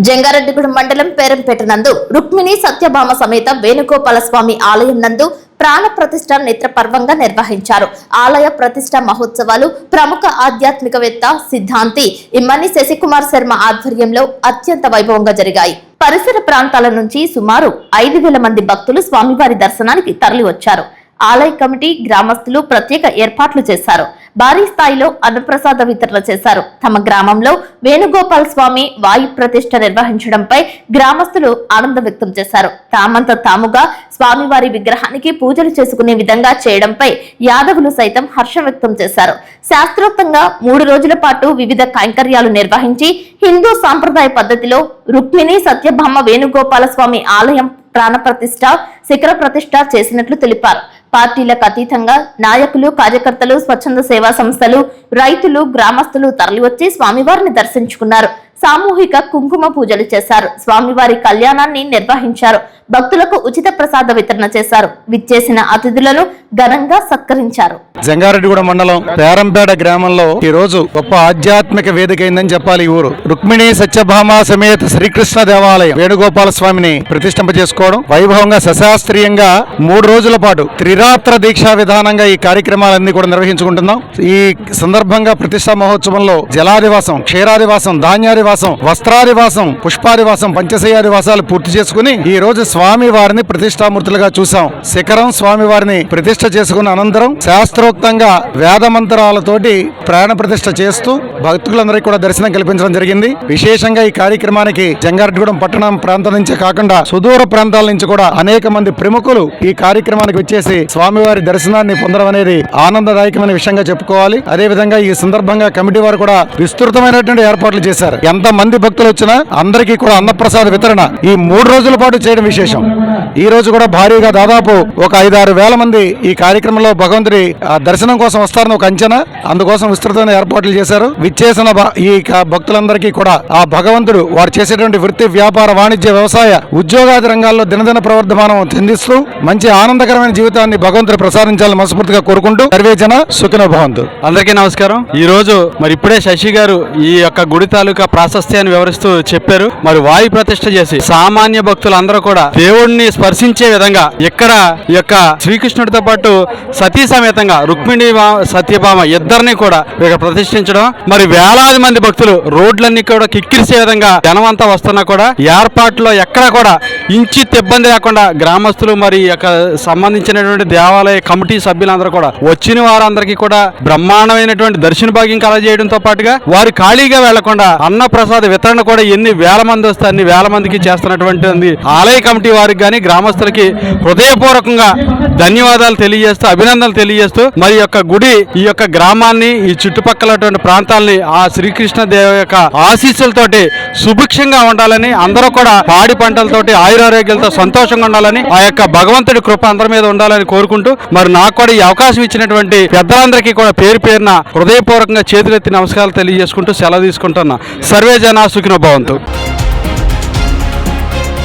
జంగారెడ్డిగూడెం మండలం పేరంపేట నందు రుక్మిణి సత్యభామ సమేత వేణుగోపాల స్వామి ఆలయం నందు ప్రాణ ప్రతిష్ఠ నేత్ర పర్వంగా నిర్వహించారు. ఆలయ ప్రతిష్ఠ మహోత్సవాలు ప్రముఖ ఆధ్యాత్మికవేత్త సిద్ధాంతి ఇమ్మని శశికుమార్ శర్మ ఆధ్వర్యంలో అత్యంత వైభవంగా జరిగాయి. పరిసర ప్రాంతాల నుంచి సుమారు 5,000 మంది భక్తులు స్వామివారి దర్శనానికి తరలివచ్చారు. ఆలయ కమిటీ గ్రామస్తులు ప్రత్యేక ఏర్పాట్లు చేశారు. భారీ స్థాయిలో అన్నప్రసాద వితరణ చేశారు. తమ గ్రామంలో వేణుగోపాల స్వామి వాయు ప్రతిష్ఠ నిర్వహించడంపై గ్రామస్తులు ఆనందం వ్యక్తం చేశారు. తామంత తాముగా స్వామివారి విగ్రహానికి పూజలు చేసుకునే విధంగా చేయడంపై యాదవులు సైతం హర్షం వ్యక్తం చేశారు. శాస్త్రోక్తంగా 3 రోజుల పాటు వివిధ కైంకర్యాలు నిర్వహించి హిందూ సాంప్రదాయ పద్ధతిలో రుక్మిణి సత్యభామ వేణుగోపాల స్వామి ఆలయం ప్రాణ ప్రతిష్ఠ శిఖర ప్రతిష్ఠ చేసినట్లు తెలిపారు. పార్టీలకు అతీతంగా నాయకులు, కార్యకర్తలు, స్వచ్ఛంద సేవా సంస్థలు, రైతులు, గ్రామస్తులు తరలివచ్చి స్వామివారిని దర్శించుకున్నారు. సామూహిక కుంకుమ పూజలు చేశారు. స్వామివారి కళ్యాణాన్ని నిర్వహించారు. భక్తులకు ఉచిత ప్రసాద వితరణ చేశారు. విచ్చేసిన అతిథులను ఘనంగా సత్కరించారు. జంగారెడ్డిగూడెం మండలం పేరంపేట గ్రామంలో ఈ రోజు గొప్ప ఆధ్యాత్మిక వేదిక అయిందని చెప్పాలి. ఈ ఊరు రుక్మిణి సత్యభామ సమేత శ్రీకృష్ణ దేవాలయం వేణుగోపాల స్వామిని ప్రతిష్ఠింపజేసుకోవడం వైభవంగా సశాస్త్రీయంగా 3 రోజుల పాటు త్రిరాత్ర దీక్షా విధానంగా ఈ కార్యక్రమాలన్నీ కూడా నిర్వహించుకుంటున్నాం. ఈ సందర్భంగా ప్రతిష్టా మహోత్సవంలో జలాదివాసం, క్షీరాదివాసం, ధాన్యాదివాసం, వస్త్రాదివాసం, పుష్పాదివాసం, పంచశయ్యాదివాసాలు పూర్తి చేసుకుని ఈ రోజు స్వామి వారిని ప్రతిష్టామూర్తులుగా చూసాం. శిఖరం స్వామి వారిని ప్రతిష్ఠ చేసుకున్న అనంతరం శాస్త్రోక్తంగా వేద మంత్రాలతోటి ప్రాణ ప్రతిష్ఠ చేస్తూ భక్తులందరికీ కూడా దర్శనం కల్పించడం జరిగింది. విశేషంగా ఈ కార్యక్రమానికి జంగారెడ్డిగూడెం పట్టణం ప్రాంతం నుంచే కాకుండా సుదూర ప్రాంతాల నుంచి కూడా అనేక మంది ప్రముఖులు ఈ కార్యక్రమానికి వచ్చేసి స్వామివారి దర్శనాన్ని పొందడం అనేది ఆనందదాయకమైన విషయంగా చెప్పుకోవాలి. అదే విధంగా ఈ సందర్భంగా కమిటీ వారు కూడా విస్తృతమైనటువంటి ఏర్పాట్లు చేశారు. ఎంత మంది భక్తులు వచ్చినా అందరికీ కూడా అన్నప్రసాద వితరణ ఈ 3 రోజుల పాటు చేయడం విశేషం. ఈ రోజు కూడా భారీగా దాదాపు ఒక 5-6 వేల మంది ఈ కార్యక్రమంలో భగవంతుడి దర్శనం కోసం వస్తారని ఒక అంచనా. అందుకోసం విస్తృతమైన ఏర్పాట్లు చేశారు. విచ్చేసిన ఈ భక్తులందరికీ కూడా ఆ భగవంతుడు వారు చేసేటువంటి వృత్తి, వ్యాపార, వాణిజ్య, వ్యవసాయ, ఉద్యోగాది రంగాల్లో దినదిన ప్రవర్ధమానం చెందిస్తూ మంచి ఆనందకరమైన జీవితాన్ని భగవంతుడు ప్రసాదించాలని మనస్ఫూర్తిగా కోరుకుంటూ సర్వేజన సుఖినో భవంతు. అందరికీ నమస్కారం. ఈ రోజు మరి ఇప్పుడే శశి గారు ఈ యొక్క గుడి తాలూకా ప్రాశస్త్యాన్ని వివరిస్తూ చెప్పారు. మరి వాయు ప్రతిష్ఠ చేసి సామాన్య భక్తులందరూ కూడా దేవుణ్ణి స్పర్శించే విధంగా ఇక్కడ ఈ యొక్క శ్రీకృష్ణుడితో పాటు సతీ సమేతంగా రుక్మిణి సత్యభామ ఇద్దరిని కూడా ప్రతిష్ఠించడం, మరి వేలాది మంది భక్తులు రోడ్లన్నీ కూడా కిక్కిరిసే విధంగా జనం అంతా వస్తున్నా కూడా ఏర్పాట్లో ఎక్కడా కూడా ఇంచిత్ ఇబ్బంది లేకుండా గ్రామస్తులు మరి యొక్క సంబంధించినటువంటి దేవాలయ కమిటీ సభ్యులందరూ కూడా వచ్చిన వారందరికీ కూడా బ్రహ్మాండమైనటువంటి దర్శన భాగ్యం కలగజేయడంతో పాటుగా వారు ఖాళీగా వెళ్లకుండా అన్న ప్రసాద వితరణ కూడా ఎన్ని వేల మంది వస్తే అన్ని వేల మందికి చేస్తున్నటువంటి ఆలయ కమిటీ వారికి కానీ గ్రామస్తులకి హృదయపూర్వకంగా ధన్యవాదాలు తెలియజేస్తూ, అభినందనలు తెలియజేస్తూ మరి యొక్క గుడి ఈ యొక్క గ్రామాన్ని, ఈ చుట్టుపక్కల ప్రాంతాలని ఆ శ్రీకృష్ణ దేవ యొక్క ఆశీస్సులతోటి సుభిక్షంగా ఉండాలని, అందరూ కూడా పాడి పంటలతోటి ఆయురారోగ్యాలతో సంతోషంగా ఉండాలని, ఆ యొక్క భగవంతుడి కృప అందరి మీద ఉండాలని కోరుకుంటూ మరి నాకు కూడా ఈ అవకాశం ఇచ్చినటువంటి పెద్దలందరికీ కూడా పేరు పేరున హృదయపూర్వకంగా చేతులెత్తి నమస్కారాలు తెలియజేసుకుంటూ సెలవు తీసుకుంటున్నా. సర్వే జనా సుఖినో భవంతు.